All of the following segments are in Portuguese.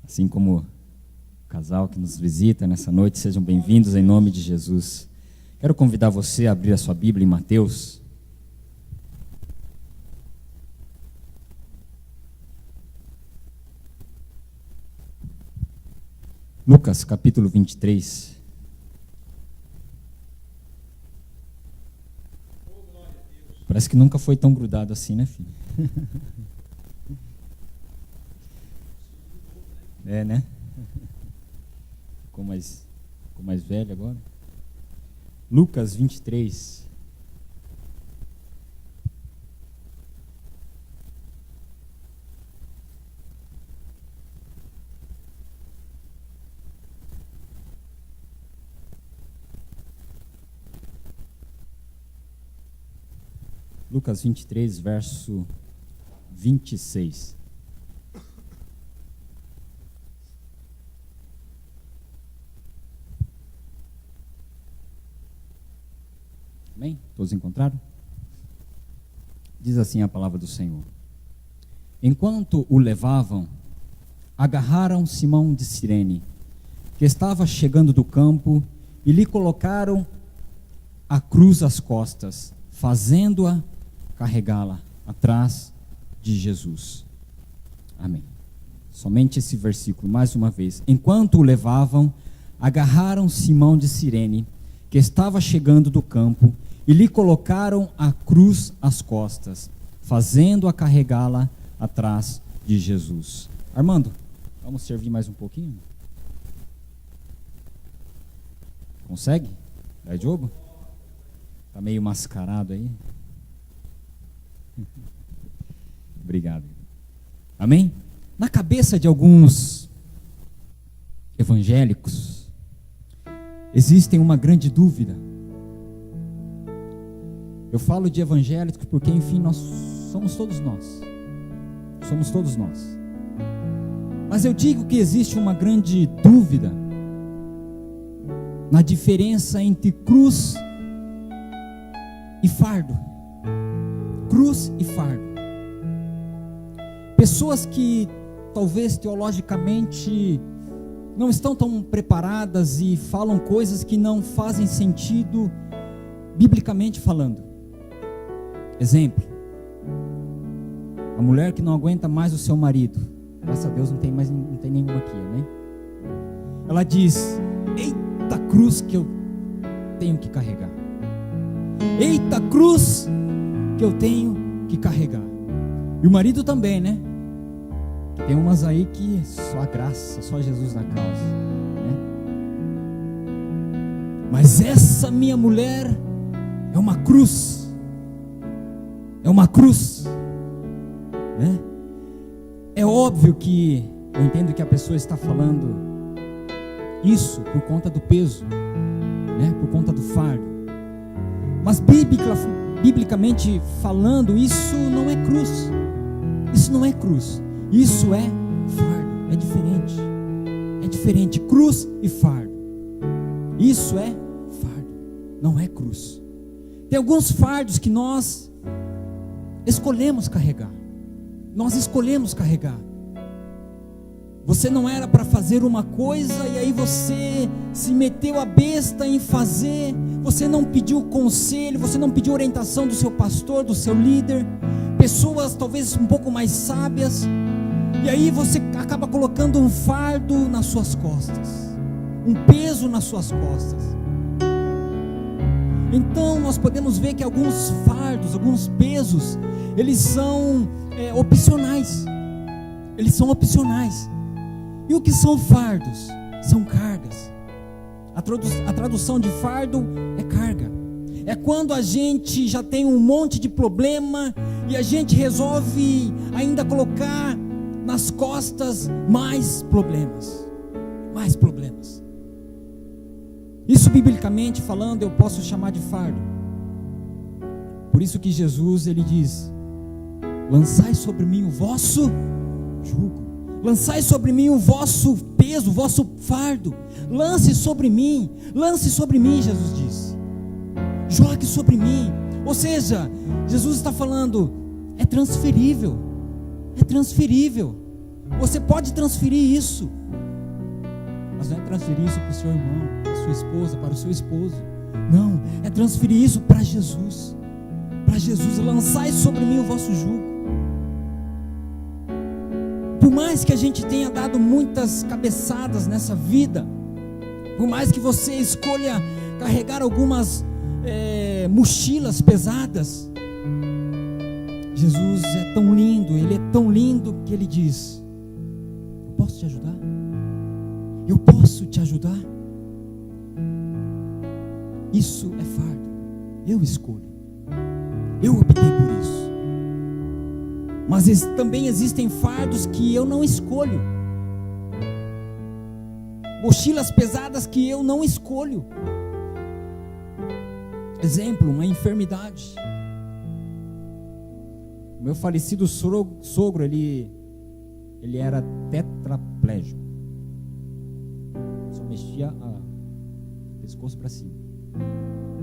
Assim como o casal que nos visita nessa noite, sejam bem-vindos em nome de Jesus. Quero convidar você a abrir a sua Bíblia em Mateus. Lucas, capítulo 23. Parece que nunca foi tão grudado assim, né, filho? É, né? Ficou mais velho agora. Lucas 23. Lucas 23, verso 26. Amém? Todos encontraram? Diz assim a palavra do Senhor. Enquanto o levavam, agarraram Simão de Cirene, que estava chegando do campo, e lhe colocaram a cruz às costas, fazendo-a carregá-la atrás de Jesus. Amém. Somente esse versículo, mais uma vez. Enquanto o levavam, agarraram Simão de Cirene, que estava chegando do campo, e lhe colocaram a cruz às costas, fazendo-a carregá-la atrás de Jesus. Armando, vamos servir mais um pouquinho? Consegue? Vai, Diogo? Está meio mascarado aí. Obrigado. Amém? Na cabeça de alguns evangélicos, existe uma grande dúvida. Eu falo de evangélicos porque, enfim, nós somos todos nós. Somos todos nós. Mas eu digo que existe uma grande dúvida na diferença entre cruz e fardo. Cruz e fardo. Pessoas que talvez teologicamente não estão tão preparadas e falam coisas que não fazem sentido biblicamente falando. Exemplo: a mulher que não aguenta mais o seu marido. Graças a Deus não tem nenhuma aqui, né? Ela diz: eita cruz que eu tenho que carregar. Eita cruz que eu tenho que carregar. E o marido também, né? Tem umas aí que só a graça, só Jesus na causa, né? Mas essa minha mulher é uma cruz. É uma cruz, né? É óbvio que eu entendo que a pessoa está falando isso por conta do peso, né? Por conta do fardo. Mas biblicamente falando, isso não é cruz. Isso não é cruz. Isso é fardo. É diferente. É diferente. Cruz e fardo. Isso é fardo. Não é cruz. Tem alguns fardos que nós escolhemos carregar. Nós escolhemos carregar. Você não era para fazer uma coisa e aí você se meteu a besta em fazer. Você não pediu conselho, você não pediu orientação do seu pastor, do seu líder, pessoas talvez um pouco mais sábias. E aí você acaba colocando um fardo nas suas costas, um peso nas suas costas. Então nós podemos ver que alguns fardos, alguns pesos, eles são opcionais. Eles são opcionais. E o que são fardos? São cargas. A tradução de fardo é carga. É quando a gente já tem um monte de problema e a gente resolve ainda colocar nas costas mais problemas. Mais problemas. Isso biblicamente falando eu posso chamar de fardo. Por isso que Jesus ele diz: lançai sobre mim o vosso jugo. Lançai sobre mim o vosso peso, o vosso fardo. Lance sobre mim, Jesus disse. Jogue sobre mim. Ou seja, Jesus está falando, é transferível. É transferível. Você pode transferir isso, mas não é transferir isso para o seu irmão, para a sua esposa, para o seu esposo. Não, é transferir isso para Jesus. Para Jesus, lançai sobre mim o vosso jugo. Por mais que a gente tenha dado muitas cabeçadas nessa vida, por mais que você escolha carregar algumas mochilas pesadas, Jesus é tão lindo, Ele é tão lindo que Ele diz: eu posso te ajudar? Eu posso te ajudar? Isso é fardo, eu escolho, eu optei por isso. Mas também existem fardos que eu não escolho, mochilas pesadas que eu não escolho. Exemplo, uma enfermidade. O meu falecido sogro, ele era tetraplégico, só mexia o pescoço para cima,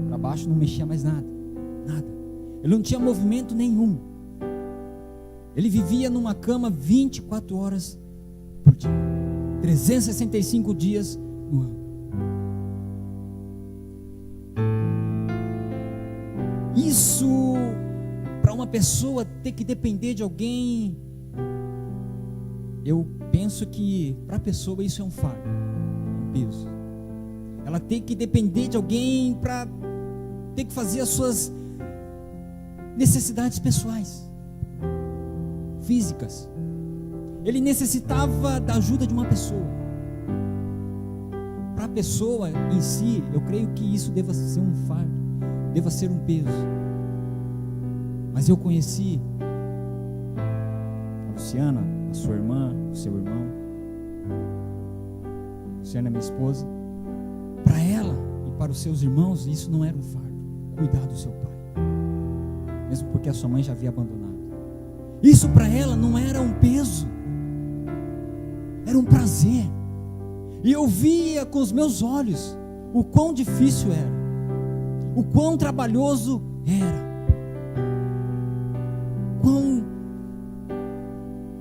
para baixo não mexia mais nada. Ele não tinha movimento nenhum. Ele vivia numa cama 24 horas por dia, 365 dias no ano. Isso, para uma pessoa ter que depender de alguém, eu penso que para a pessoa isso é um fardo, um peso. Ela tem que depender de alguém para ter que fazer as suas necessidades pessoais, físicas. Ele necessitava da ajuda de uma pessoa. Para a pessoa em si, eu creio que isso deva ser um fardo, deva ser um peso. Mas eu conheci a Luciana, a sua irmã, o seu irmão. A Luciana é minha esposa. Para ela e para os seus irmãos, isso não era um fardo, cuidar do seu pai, mesmo porque a sua mãe já havia abandonado. Isso para ela não era um peso, era um prazer. E eu via com os meus olhos o quão difícil era, o quão trabalhoso era, quão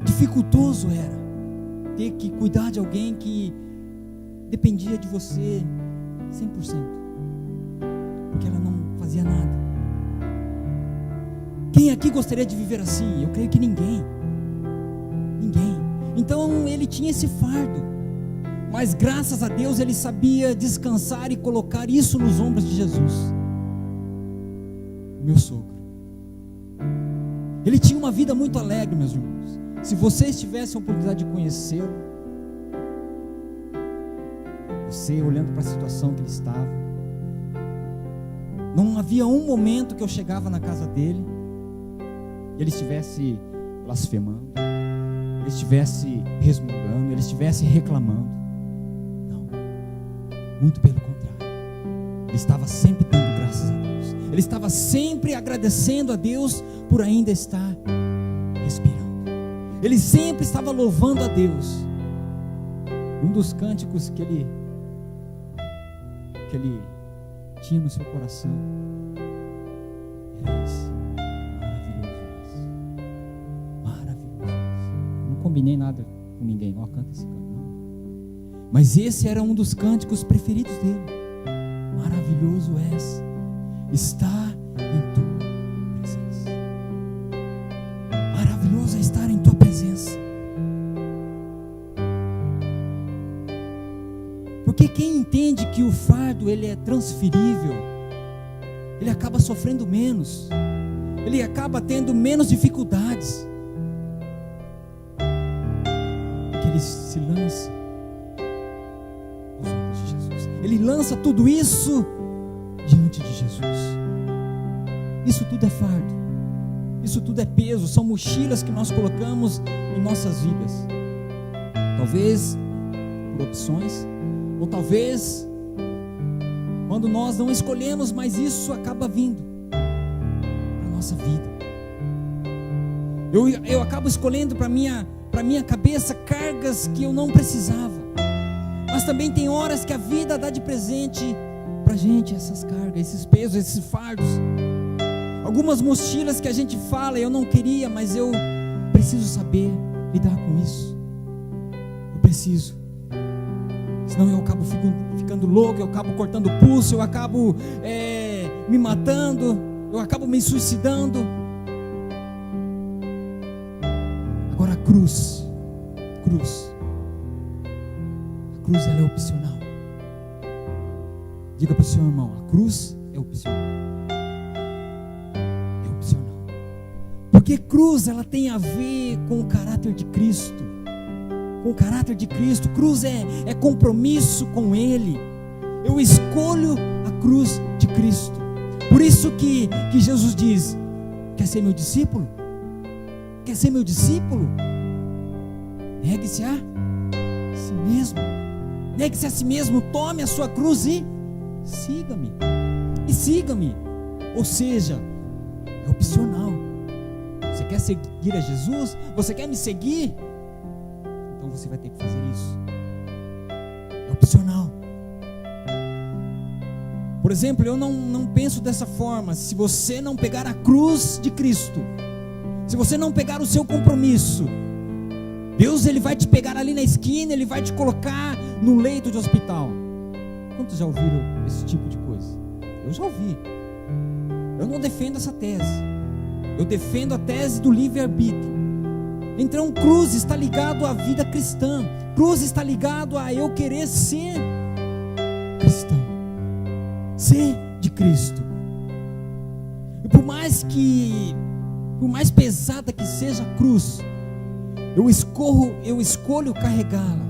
dificultoso era ter que cuidar de alguém que dependia de você 100%, porque ela não fazia nada. Quem aqui gostaria de viver assim? Eu creio que ninguém. Então ele tinha esse fardo, mas graças a Deus ele sabia descansar e colocar isso nos ombros de Jesus. Meu sogro, ele tinha uma vida muito alegre, meus irmãos. Se vocês tivessem a oportunidade de conhecê-lo, você olhando para a situação que ele estava, não havia um momento que eu chegava na casa dele, ele estivesse blasfemando, ele estivesse resmungando, ele estivesse reclamando. Não, muito pelo contrário, ele estava sempre dando graças a Deus, ele estava sempre agradecendo a Deus por ainda estar respirando, ele sempre estava louvando a Deus. E um dos cânticos que ele tinha no seu coração era esse: combinei nada com ninguém, canta esse canto, não. Mas esse era um dos cânticos preferidos dele. Maravilhoso és estar em tua presença. Maravilhoso é estar em tua presença. Porque quem entende que o fardo ele é transferível, ele acaba sofrendo menos, ele acaba tendo menos dificuldades. Ele se lança aos ombros de Jesus. Ele lança tudo isso diante de Jesus. Isso tudo é fardo, isso tudo é peso, são mochilas que nós colocamos em nossas vidas. Talvez por opções, ou talvez quando nós não escolhemos, mas isso acaba vindo para a nossa vida. Eu acabo escolhendo para minha cabeça cargas que eu não precisava. Mas também tem horas que a vida dá de presente para a gente essas cargas, esses pesos, esses fardos. Algumas mochilas que a gente fala, eu não queria, mas eu preciso saber lidar com isso. preciso. Senão eu acabo ficando louco, eu acabo cortando o pulso, eu acabo me matando, eu acabo me suicidando. Agora a cruz ela é opcional. Diga para o seu irmão, a cruz é opcional. É opcional. Porque cruz ela tem a ver com o caráter de Cristo. Com o caráter de Cristo. Cruz é compromisso com Ele. Eu escolho a cruz de Cristo. Por isso que Jesus diz: quer ser meu discípulo? Quer ser meu discípulo? Negue-se a si mesmo. Negue-se a si mesmo, tome a sua cruz e siga-me. E siga-me. Ou seja, é opcional. Você quer seguir a Jesus? Você quer me seguir? Então você vai ter que fazer isso. É opcional. Por exemplo, eu não penso dessa forma. Se você não pegar a cruz de Cristo, se você não pegar o seu compromisso, Deus ele vai te pegar ali na esquina, Ele vai te colocar no leito de hospital. Quantos já ouviram esse tipo de coisa? Eu já ouvi. Eu não defendo essa tese. Eu defendo a tese do livre-arbítrio. Então cruz está ligado à vida cristã. Cruz está ligado a eu querer ser cristão. Ser de Cristo. E por mais pesada que seja a cruz, eu escolho carregá-la,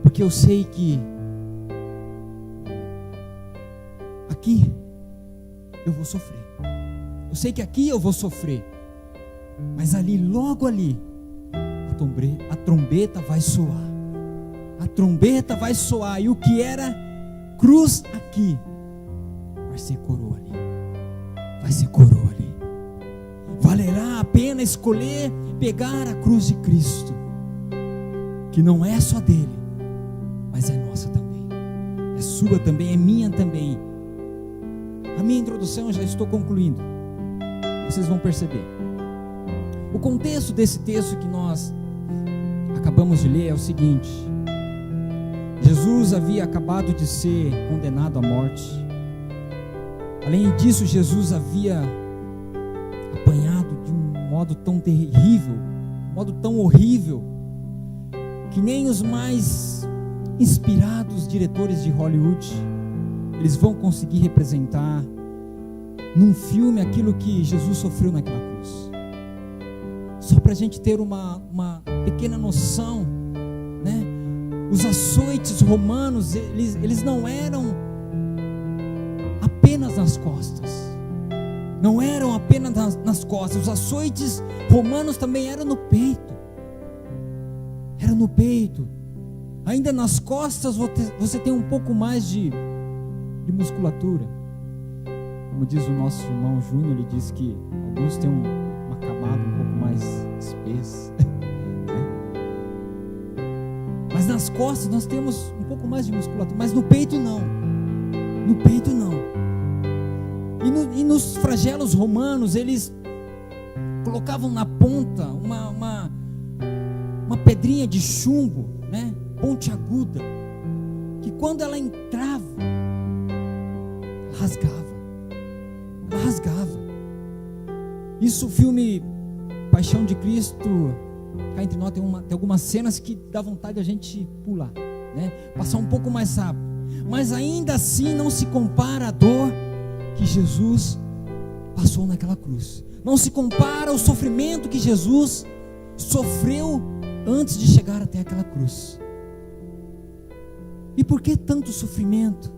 porque eu sei que aqui eu vou sofrer. Eu sei que aqui eu vou sofrer, mas ali, logo ali, a trombeta vai soar. A trombeta vai soar, e o que era cruz aqui vai ser coroa ali. Vai ser coroa ali. Valerá a pena escolher pegar a cruz de Cristo, que não é só dele, mas é nossa também, é sua também, é minha também. A minha introdução, eu já estou concluindo. Vocês vão perceber. O contexto desse texto que nós acabamos de ler é o seguinte: Jesus havia acabado de ser condenado à morte. Além disso, Jesus havia apanhado de um modo tão terrível, um modo tão horrível, que nem os mais inspirados diretores de Hollywood eles vão conseguir representar num filme aquilo que Jesus sofreu naquela cruz. Só para a gente ter uma pequena noção, né? Os açoites romanos, eles não eram apenas nas costas. Não eram apenas nas costas. Os açoites romanos também eram no peito. Era no peito. Ainda nas costas você tem um pouco mais de musculatura. Como diz o nosso irmão Júnior, ele diz que alguns têm uma camada um pouco mais espessa. Mas nas costas nós temos um pouco mais de musculatura. Mas no peito não. No peito não. E nos flagelos romanos, eles colocavam na ponta uma pedrinha de chumbo, né? Pontiaguda, que quando ela entrava, ela rasgava. Isso, o filme Paixão de Cristo, cá entre nós, tem algumas cenas que dá vontade de a gente pular, né? Passar um pouco mais rápido, mas ainda assim não se compara a dor que Jesus passou naquela cruz. Não se compara ao sofrimento que Jesus sofreu antes de chegar até aquela cruz. E por que tanto sofrimento?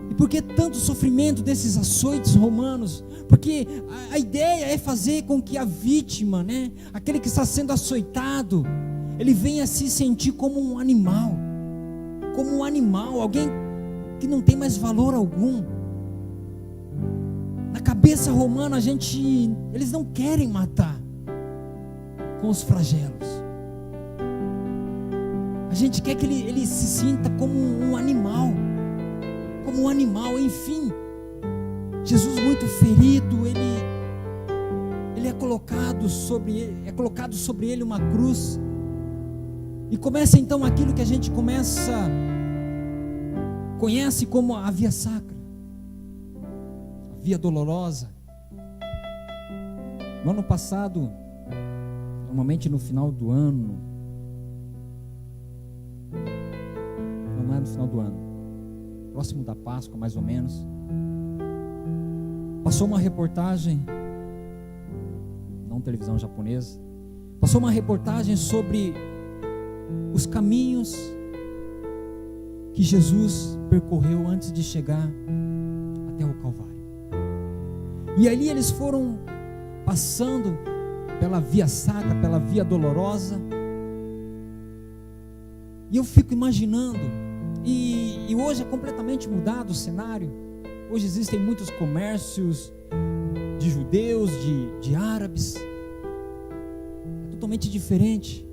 E por que tanto sofrimento desses açoites romanos? Porque a ideia é fazer com que a vítima, né, aquele que está sendo açoitado, ele venha se sentir como um animal, alguém que não tem mais valor algum. Na cabeça romana, eles não querem matar com os flagelos. A gente quer que ele se sinta como um animal, enfim. Jesus, muito ferido, ele é colocado sobre ele uma cruz, E começa então aquilo que a gente conhece como a via sacra, a via dolorosa. No ano passado, normalmente no final do ano, não é no final do ano, próximo da Páscoa mais ou menos, passou uma reportagem, não televisão japonesa, passou uma reportagem sobre os caminhos que Jesus percorreu antes de chegar até o Calvário. E ali eles foram passando pela via sacra, pela via dolorosa. E eu fico imaginando, e hoje é completamente mudado o cenário. Hoje existem muitos comércios de judeus, de árabes. É totalmente diferente.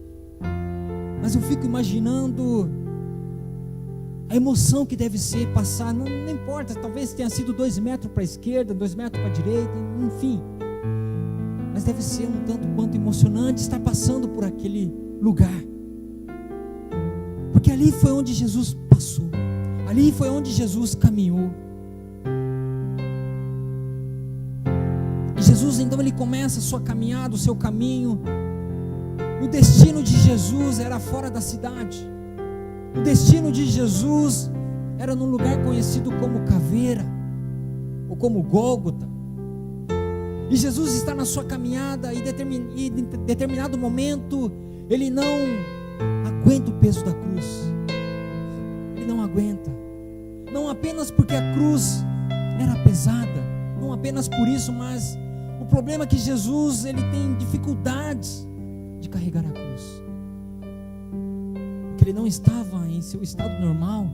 Mas eu fico imaginando a emoção que deve ser passar, não importa, talvez tenha sido 2 metros para a esquerda, 2 metros para a direita, enfim. Mas deve ser um tanto quanto emocionante estar passando por aquele lugar. Porque ali foi onde Jesus passou. Ali foi onde Jesus caminhou. E Jesus então ele começa a sua caminhada, o seu caminho. O destino de Jesus era fora da cidade. O destino de Jesus era num lugar conhecido como Caveira, ou como Gólgota. E Jesus está na sua caminhada, e em determinado momento, ele não aguenta o peso da cruz. Ele não aguenta. Não apenas porque a cruz era pesada, não apenas por isso, mas o problema é que Jesus ele tem dificuldades de carregar a cruz. Porque ele não estava em seu estado normal,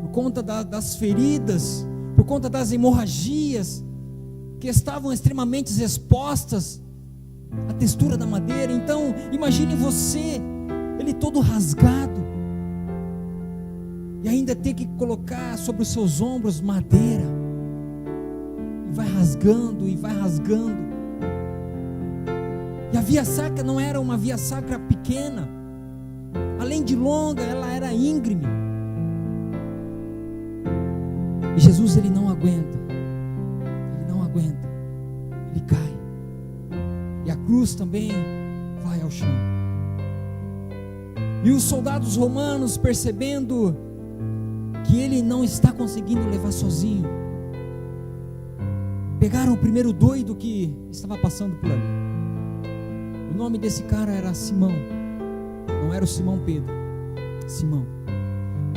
por conta das feridas, por conta das hemorragias, que estavam extremamente expostas à textura da madeira. Então, imagine você, ele todo rasgado, e ainda ter que colocar sobre os seus ombros madeira, e vai rasgando, e vai rasgando. E a via sacra não era uma via sacra pequena, além de longa, ela era íngreme. E Jesus ele não aguenta, ele cai, e a cruz também vai ao chão. E os soldados romanos, percebendo que ele não está conseguindo levar sozinho, pegaram o primeiro doido que estava passando por ali. O nome desse cara era Simão, não era o Simão Pedro, Simão.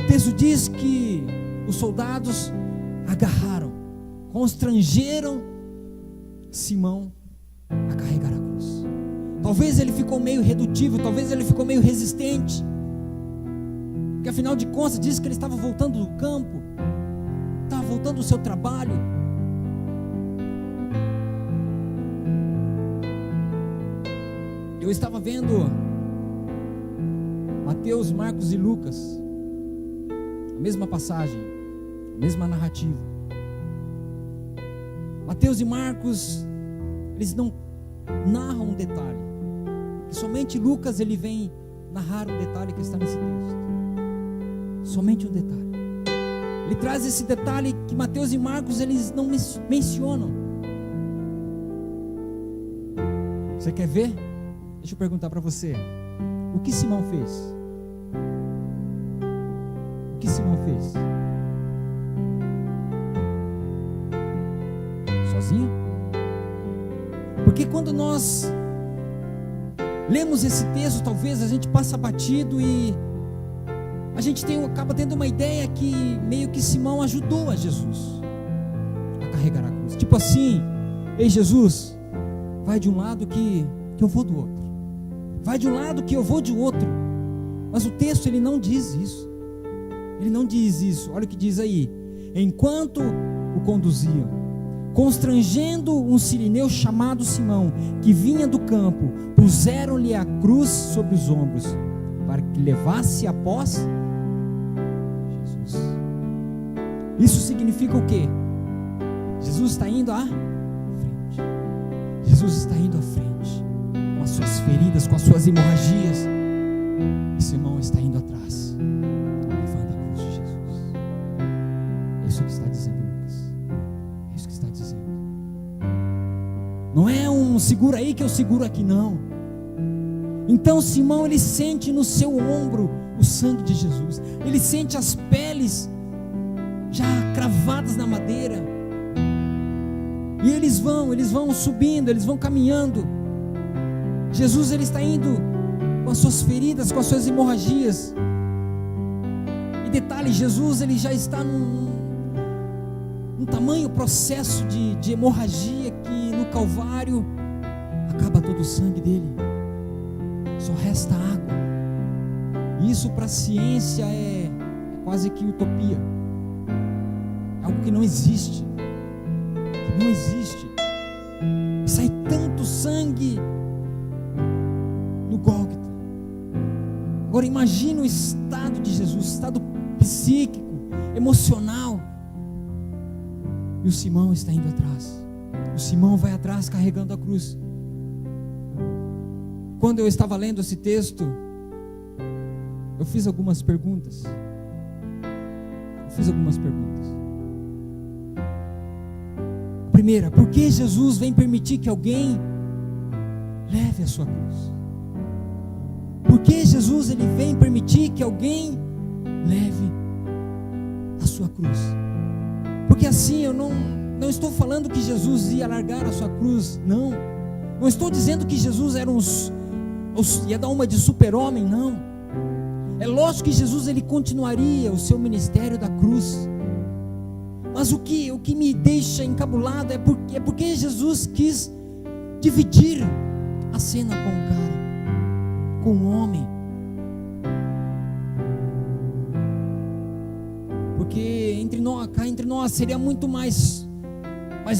O texto diz que os soldados agarraram, constrangeram Simão a carregar a cruz. Talvez ele ficou meio redutível, talvez ele ficou meio resistente, porque afinal de contas diz que ele estava voltando do campo, estava voltando do seu trabalho. Eu estava vendo Mateus, Marcos e Lucas, a mesma passagem, a mesma narrativa. Mateus e Marcos, eles não narram um detalhe, e somente Lucas ele vem narrar um detalhe que está nesse texto. Somente um detalhe. Ele traz esse detalhe que Mateus e Marcos eles não mencionam. Você quer ver? Deixa eu perguntar para você. O que Simão fez? O que Simão fez? Sozinho? Porque quando nós lemos esse texto, talvez a gente passa batido e a gente acaba tendo uma ideia que meio que Simão ajudou a Jesus a carregar a cruz. Tipo assim, ei Jesus, vai de um lado que eu vou do outro. Vai de um lado que eu vou de outro. Mas o texto ele não diz isso. Ele não diz isso. Olha o que diz aí. Enquanto o conduziam, constrangendo um sirineu chamado Simão, que vinha do campo, puseram-lhe a cruz sobre os ombros, para que levasse após Jesus. Isso significa o quê? Jesus está indo à frente. Jesus está indo à frente, com as suas feridas, com as suas hemorragias. segura aí que eu seguro aqui. Não. Então Simão, ele sente no seu ombro o sangue de Jesus. Ele sente as peles já cravadas na madeira. E eles vão subindo, eles vão caminhando. Jesus, ele está indo com as suas feridas, com as suas hemorragias. E detalhe, Jesus, ele já está num tamanho processo de hemorragia que no Calvário acaba todo o sangue dele. Só resta água. E isso para a ciência é quase que utopia. É algo que não existe. Que não existe. Sai tanto sangue no Gólgota. Agora imagine o estado de Jesus, estado psíquico, emocional. E o Simão está indo atrás. O Simão vai atrás carregando a cruz. Quando eu estava lendo esse texto, eu fiz algumas perguntas. A primeira, por que Jesus vem permitir que alguém leve a sua cruz? Por que Jesus ele vem permitir que alguém leve a sua cruz? Porque assim, eu não estou falando que Jesus ia largar a sua cruz, não. Não estou dizendo que Jesus ia dar uma de super-homem, não. É lógico que Jesus ele continuaria o seu ministério da cruz. Mas o que me deixa encabulado é porque Jesus quis dividir a cena com o cara, com o homem. Porque cá entre nós seria muito mais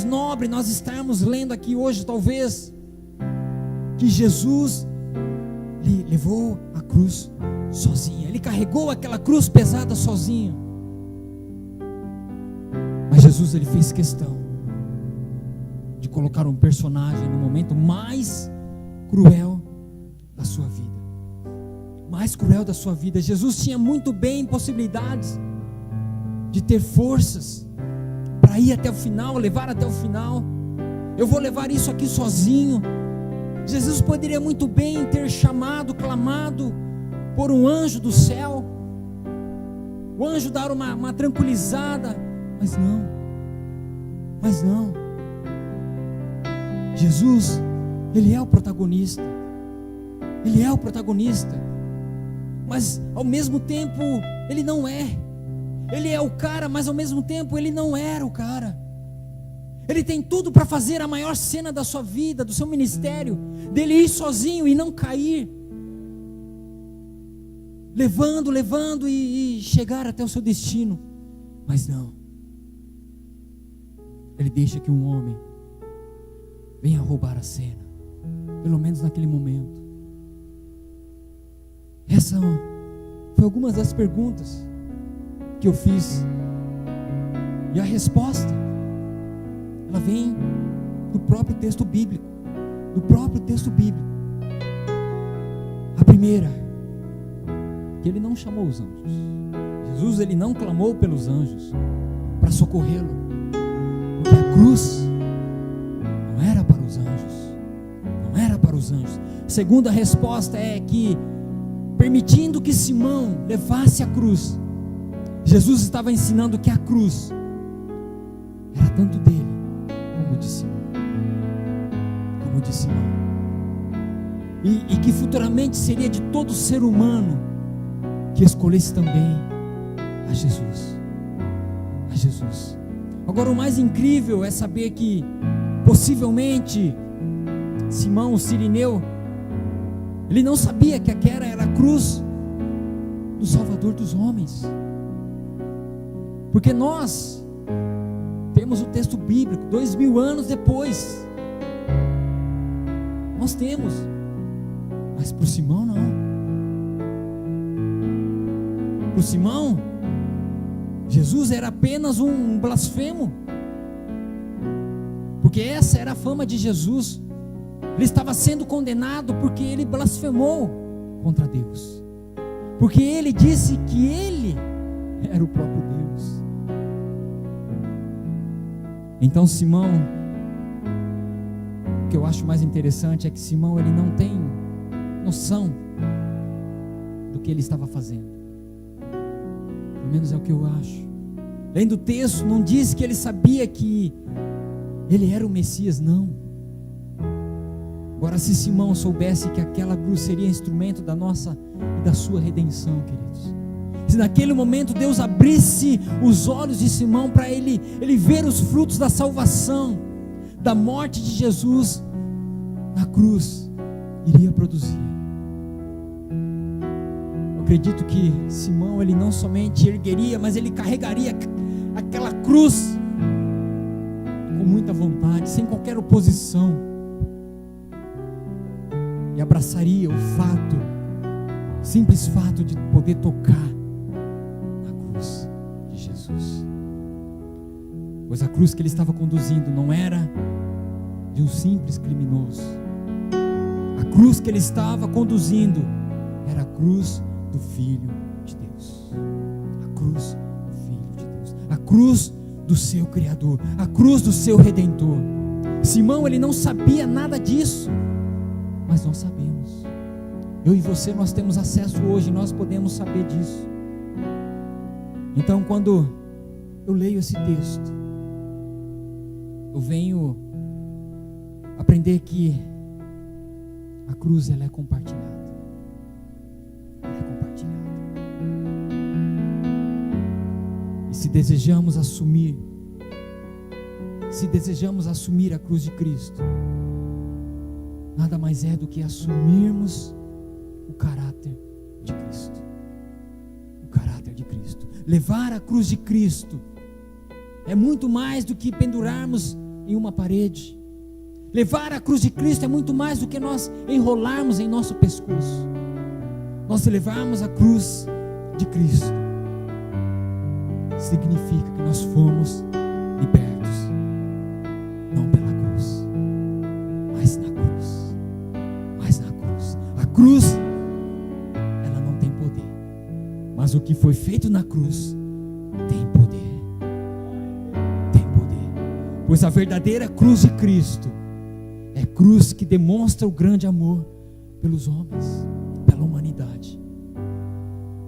nobre nós estarmos lendo aqui hoje, talvez, que Jesus levou a cruz sozinho. Ele carregou aquela cruz pesada sozinho. Mas Jesus ele fez questão de colocar um personagem no momento mais cruel da sua vida. Mais cruel da sua vida. Jesus tinha muito bem possibilidades de ter forças para ir até o final, levar até o final. Eu vou levar isso aqui sozinho. Jesus poderia muito bem ter chamado, clamado por um anjo do céu, o anjo dar uma tranquilizada, mas não. Jesus, ele é o protagonista, mas ao mesmo tempo ele não é. Ele é o cara, mas ao mesmo tempo ele não era o cara. Ele tem tudo para fazer a maior cena da sua vida, do seu ministério, dele ir sozinho e não cair, levando e chegar até o seu destino. Mas não. Ele deixa que um homem venha roubar a cena, pelo menos naquele momento. Essa foi algumas das perguntas que eu fiz. E a resposta, ela vem do próprio texto bíblico. A primeira, que ele não chamou os anjos. Jesus, ele não clamou pelos anjos para socorrê-lo, porque a cruz não era para os anjos. A segunda resposta é que, permitindo que Simão levasse a cruz, Jesus estava ensinando que a cruz era tanto dele como de Simão. E que futuramente seria de todo ser humano que escolhesse também a Jesus. Agora, o mais incrível é saber que possivelmente Simão, o sirineu, ele não sabia que aquela era a cruz do Salvador dos homens. Porque nós temos o texto bíblico 2000 anos depois. Nós temos. Mas para o Simão não. Para o Simão, Jesus era apenas um blasfemo. Porque essa era a fama de Jesus. Ele estava sendo condenado porque ele blasfemou contra Deus. Porque ele disse que ele era o próprio Deus. Então Simão, que eu acho mais interessante é que Simão, ele não tem noção do que ele estava fazendo. Pelo menos é o que eu acho. Lendo o texto, não diz que ele sabia que ele era o Messias, não. Agora, se Simão soubesse que aquela cruz seria instrumento da nossa e da sua redenção, queridos, se naquele momento Deus abrisse os olhos de Simão para ele ver os frutos da salvação, da morte de Jesus na cruz, iria produzir. Eu acredito que Simão, ele não somente ergueria, mas ele carregaria aquela cruz com muita vontade, sem qualquer oposição, e abraçaria o fato, simples fato de poder tocar na cruz de Jesus. Pois a cruz que ele estava conduzindo não era de um simples criminoso. A cruz que ele estava conduzindo era a cruz do Filho de Deus. A cruz do Filho de Deus. A cruz do seu Criador. A cruz do seu Redentor. Simão, ele não sabia nada disso, mas nós sabemos. Eu e você, nós temos acesso hoje, nós podemos saber disso. Então, quando eu leio esse texto, eu venho aprender que a cruz, ela é compartilhada. Ela é compartilhada. E se desejamos assumir a cruz de Cristo, nada mais é do que assumirmos o caráter de Cristo. O caráter de Cristo. Levar a cruz de Cristo é muito mais do que pendurarmos em uma parede. Levar a cruz de Cristo é muito mais do que nós enrolarmos em nosso pescoço. Nós levarmos a cruz de Cristo significa que nós fomos libertos, não pela cruz, mas na cruz. A cruz, ela não tem poder, mas o que foi feito na cruz tem poder. Pois a verdadeira cruz de Cristo é cruz que demonstra o grande amor pelos homens, pela humanidade.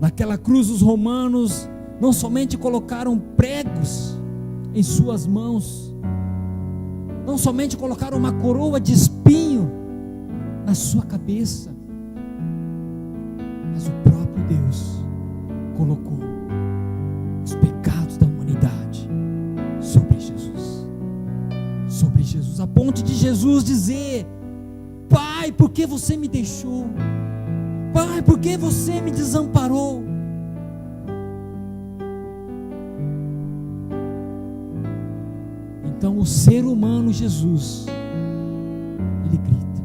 Naquela cruz, os romanos não somente colocaram pregos em suas mãos, não somente colocaram uma coroa de espinho na sua cabeça, mas o próprio Deus colocou os pecados da humanidade sobre Jesus. Sobre Jesus, a ponto de Jesus dizer: Pai, por que você me deixou? Pai, por que você me desamparou? Então o ser humano Jesus, ele grita,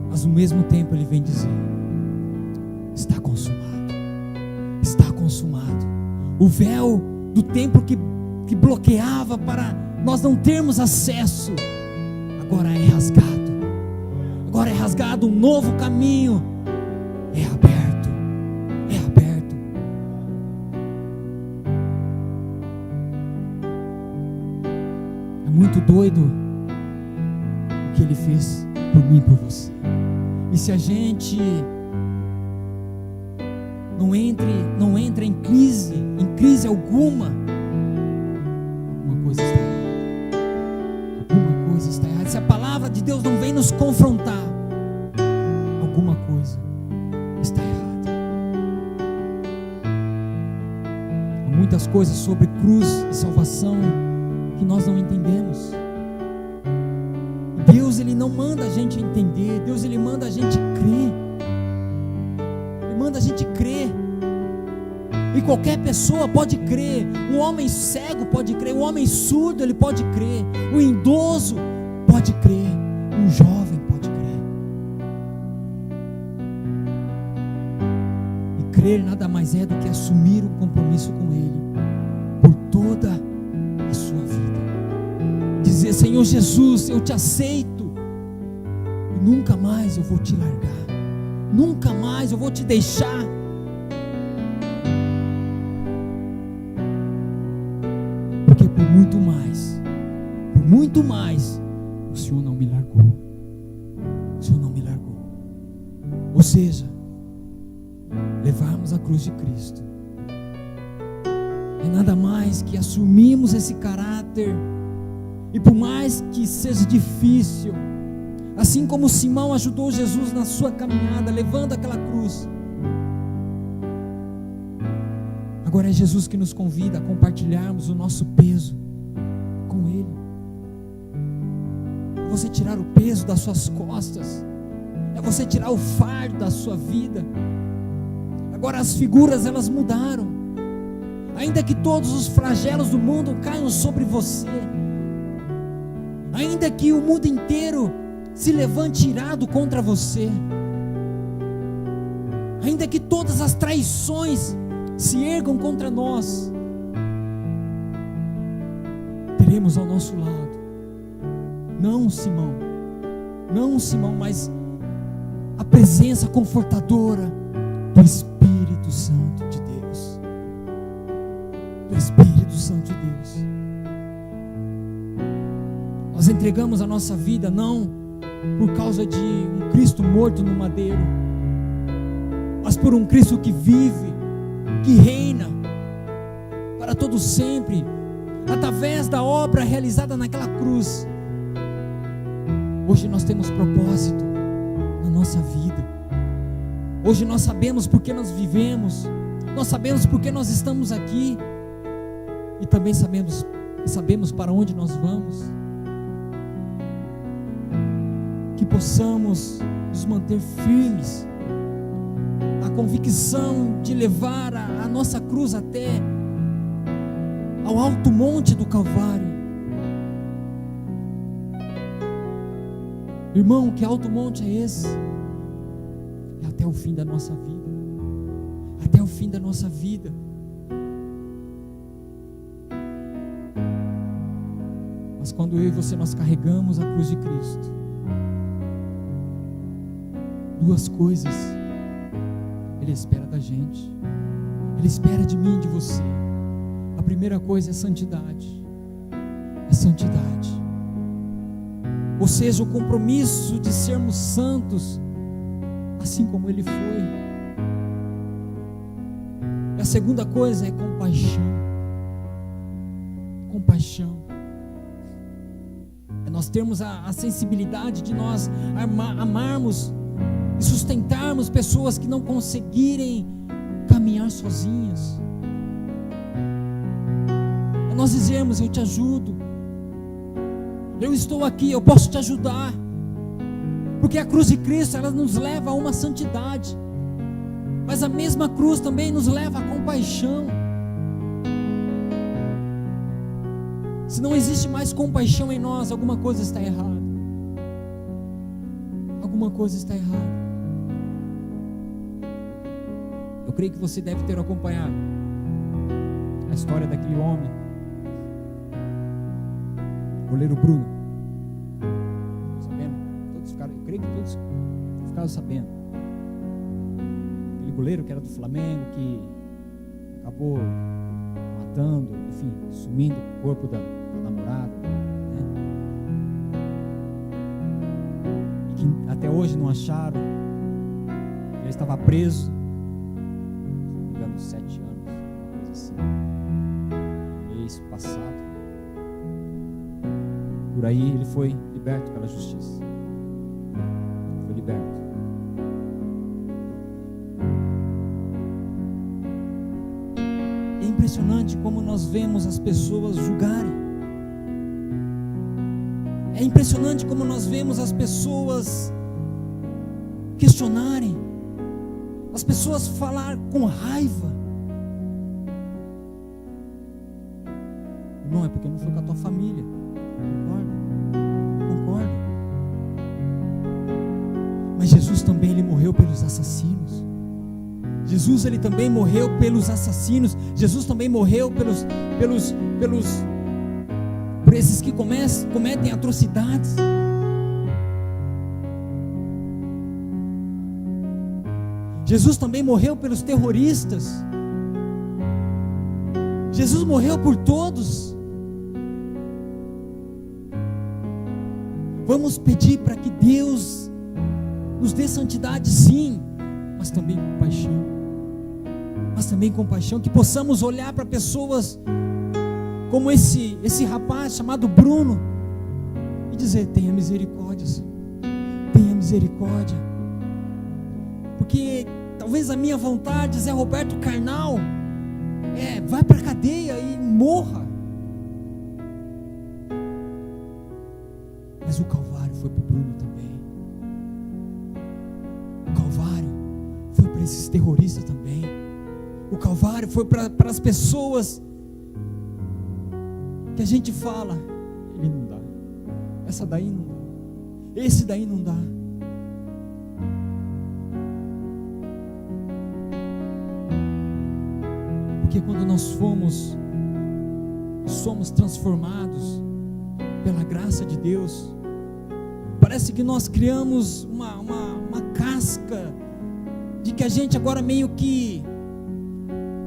mas ao mesmo tempo ele vem dizer: está consumado, está consumado. O véu do templo que bloqueava para nós não termos acesso, agora é rasgado, um novo caminho é aberto. É muito doido o que ele fez por mim e por você. E se a gente não entra em crise alguma, alguma coisa está errada. Se a palavra de Deus não vem nos confrontar, alguma coisa está errada. Há muitas coisas sobre cruz e salvação que nós não entendemos. Deus, ele não manda a gente entender, Deus, ele manda a gente crer. Ele manda a gente crer. E qualquer pessoa pode crer. Um homem cego pode crer, um homem surdo, ele pode crer, um idoso pode crer, um jovem pode crer. E crer nada mais é do que assumir um compromisso com Ele por toda a sua vida. Dizer: Senhor Jesus, eu te aceito e nunca mais eu vou te largar, nunca mais eu vou te deixar. Porque por muito mais o Senhor não me largou. O Senhor não me largou. Ou seja, levarmos a cruz de Cristo é nada mais que assumirmos esse caráter, e por mais que seja difícil, assim como Simão ajudou Jesus na sua caminhada, levando aquela cruz, agora é Jesus que nos convida a compartilharmos o nosso peso com Ele. É você tirar o peso das suas costas, é você tirar o fardo da sua vida. Agora as figuras, elas mudaram. Ainda que todos os flagelos do mundo caiam sobre você, ainda que o mundo inteiro se levante irado contra você, ainda que todas as traições se ergam contra nós, teremos ao nosso lado, não Simão, mas a presença confortadora do Espírito Santo de Deus. Do Espírito Santo de Deus. Nós entregamos a nossa vida não por causa de um Cristo morto no madeiro, mas por um Cristo que vive, que reina para todo sempre, através da obra realizada naquela cruz. Hoje nós temos propósito na nossa vida. Hoje nós sabemos por que nós vivemos, nós sabemos por que nós estamos aqui, e também sabemos para onde nós vamos. Que possamos nos manter firmes, a convicção de levar a nossa cruz até ao alto monte do Calvário. Irmão, que alto monte é esse? É até o fim da nossa vida. Até o fim da nossa vida. Mas quando eu e você nós carregamos a cruz de Cristo, duas coisas Ele espera da gente. Ele espera de mim e de você. A primeira coisa é santidade. É santidade. Ou seja, o compromisso de sermos santos, assim como Ele foi. E a segunda coisa é compaixão. Compaixão. É nós termos a sensibilidade de nós amarmos e sustentarmos pessoas que não conseguirem caminhar sozinhas. É nós dizermos: eu te ajudo, eu estou aqui, eu posso te ajudar, porque a cruz de Cristo, ela nos leva a uma santidade, mas a mesma cruz também nos leva a compaixão. Se não existe mais compaixão em nós, alguma coisa está errada. Alguma coisa está errada. Eu creio que você deve ter acompanhado a história daquele homem, goleiro Bruno. Sabendo? Eu creio que todos ficaram sabendo. Aquele goleiro que era do Flamengo, que acabou matando, enfim, sumindo o corpo da namorada, né? E que até hoje não acharam. Ele estava preso, 7 anos, uma coisa assim, mês passado. Por aí ele foi liberto pela justiça. Foi liberto. É impressionante como nós vemos as pessoas julgarem. É impressionante como nós vemos as pessoas questionarem. As pessoas falar com raiva. Não, é porque não foi com a tua família. Concordo. Mas Jesus também, Ele morreu pelos assassinos. Jesus, Ele também morreu pelos assassinos. Jesus também morreu por esses que cometem atrocidades. Jesus também morreu pelos terroristas. Jesus morreu por todos. Vamos pedir para que Deus nos dê santidade, sim, mas também compaixão. Que possamos olhar para pessoas como esse rapaz chamado Bruno e dizer: tenha misericórdia, Senhor, tenha misericórdia. Porque talvez a minha vontade, Zé Roberto carnal, vai para a cadeia e morra. Mas o Calvário foi para o Bruno também. O Calvário foi para esses terroristas também. O Calvário foi para as pessoas que a gente fala: ele não dá, essa daí não dá, esse daí não dá. Porque quando nós somos transformados pela graça de Deus, parece que nós criamos uma casca de que a gente agora meio que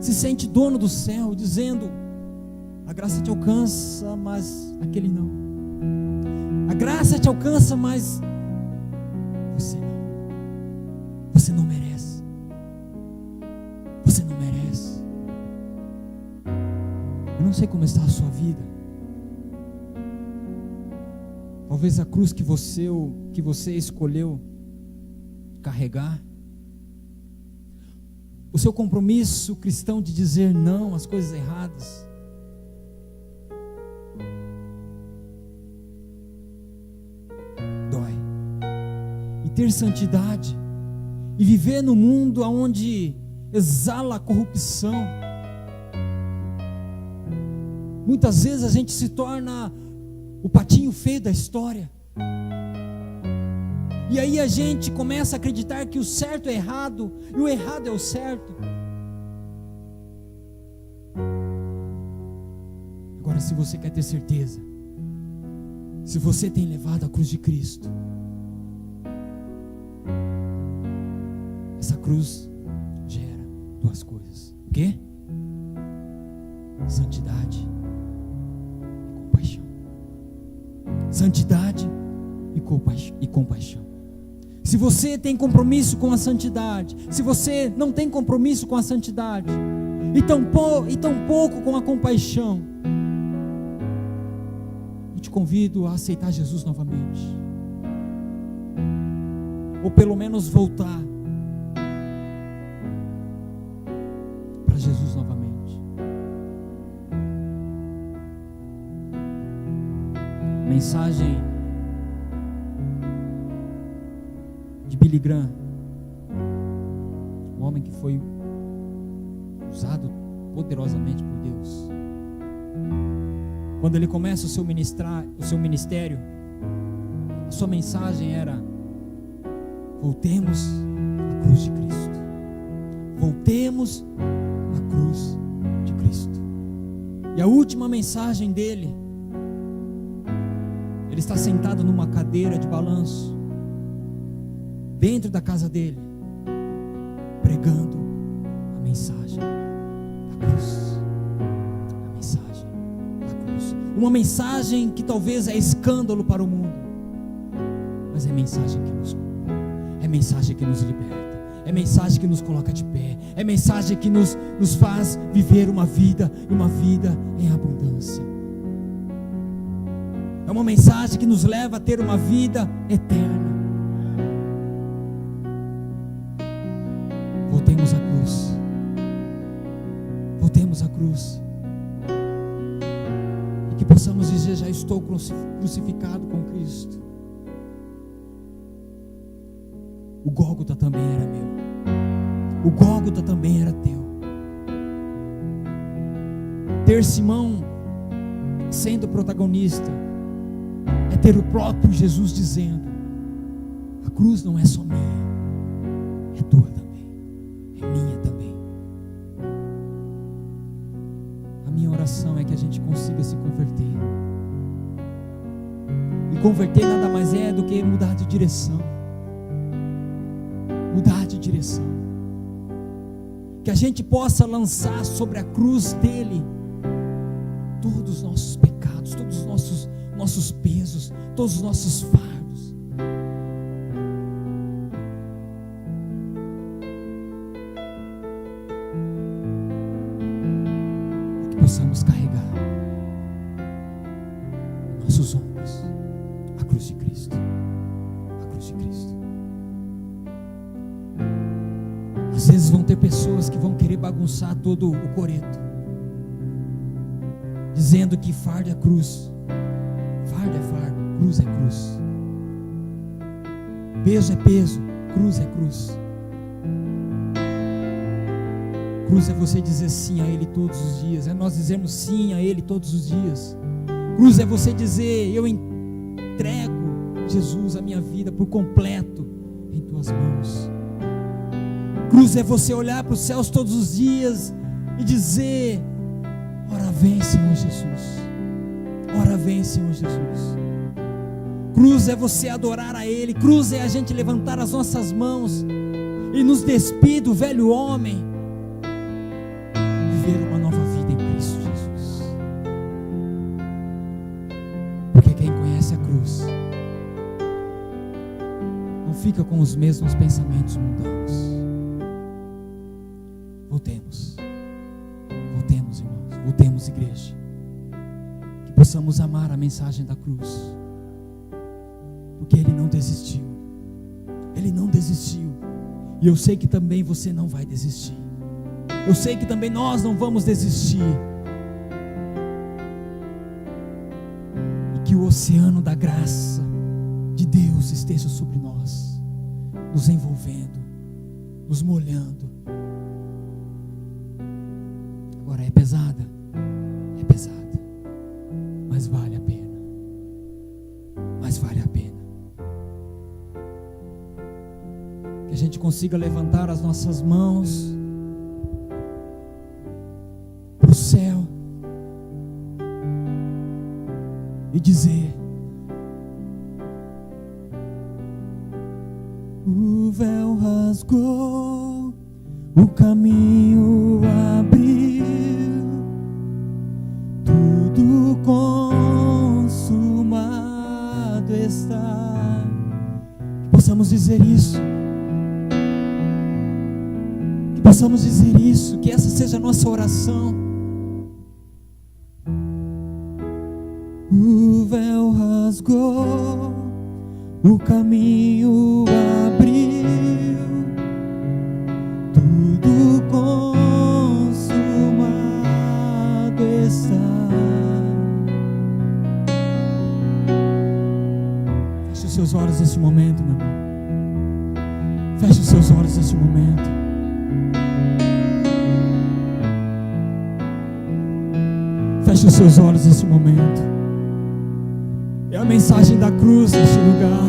se sente dono do céu, dizendo: a graça te alcança, mas aquele não. A graça te alcança, mas você não. Você não merece. Você não merece. Eu não sei como está a sua vida. Talvez a cruz que você escolheu carregar, o seu compromisso cristão de dizer não às coisas erradas, dói. E ter santidade e viver no mundo onde exala a corrupção, muitas vezes a gente se torna o patinho feio da história. E aí a gente começa a acreditar que o certo é errado e o errado é o certo. Agora, se você quer ter certeza, se você tem levado a cruz de Cristo, essa cruz gera duas coisas: o quê? Santidade e compaixão. Santidade e compaixão. Se você tem compromisso com a santidade, se você não tem compromisso com a santidade, e tão pouco com a compaixão, eu te convido a aceitar Jesus novamente, ou pelo menos voltar para Jesus novamente. Mensagem de Billy Graham, um homem que foi usado poderosamente por Deus. Quando ele começa o seu ministério, a sua mensagem era: voltemos à cruz de Cristo. Voltemos à cruz de Cristo. E a última mensagem dele, ele está sentado numa cadeira de balanço, dentro da casa dele, pregando a mensagem da cruz. A mensagem da cruz. Uma mensagem que talvez é escândalo para o mundo, mas é mensagem que nos cura, é mensagem que nos liberta, é mensagem que nos coloca de pé, é mensagem que nos faz viver uma vida em abundância. É uma mensagem que nos leva a ter uma vida eterna. Voltemos à cruz. Voltemos à cruz. E que possamos dizer: já estou crucificado com Cristo. O Gólgota também era meu. O Gólgota também era teu. Ter Simão sendo protagonista é ter o próprio Jesus dizendo: a cruz não é só minha, é tua também, é minha também. A minha oração é que a gente consiga se converter. E converter nada mais é do que mudar de direção. Mudar de direção. Que a gente possa lançar sobre a cruz dele todos os nossos pecados, todos os nossos pesos, todos os nossos fardos. Que possamos carregar em nossos ombros a cruz de Cristo. A cruz de Cristo. Às vezes vão ter pessoas que vão querer bagunçar todo o coreto, dizendo que fardo é cruz, fardo é fardo, cruz é cruz, peso é peso, cruz é cruz. Cruz é você dizer sim a Ele todos os dias, é nós dizermos sim a Ele todos os dias. Cruz é você dizer: eu entrego, Jesus, a minha vida por completo em Tuas mãos. Cruz é você olhar para os céus todos os dias e dizer: ora vem, Senhor Jesus, ora vem, Senhor Jesus. Cruz é você adorar a Ele. Cruz é a gente levantar as nossas mãos e nos despir do velho homem, viver uma nova vida em Cristo Jesus. Porque quem conhece a cruz não fica com os mesmos pensamentos mundanos. Voltemos, irmãos, voltemos, igreja, que possamos amar a mensagem da cruz, porque Ele não desistiu, e eu sei que também você não vai desistir, eu sei que também nós não vamos desistir, e que o oceano da graça de Deus esteja sobre nós, nos envolvendo, nos molhando. Agora é pesada, mas vale a pena, que a gente consiga levantar as nossas mãos para o céu e dizer: o véu rasgou, o caminho abriu, tudo consumado está. Que possamos dizer isso, que essa seja a nossa oração. O véu rasgou, o caminho abriu, tudo consumado está. Feche os seus olhos neste momento, meu irmão. Feche os seus olhos neste momento. Feche os seus olhos neste momento. É a mensagem da cruz neste lugar.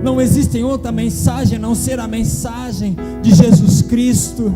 Não existe outra mensagem a não ser a mensagem de Jesus Cristo.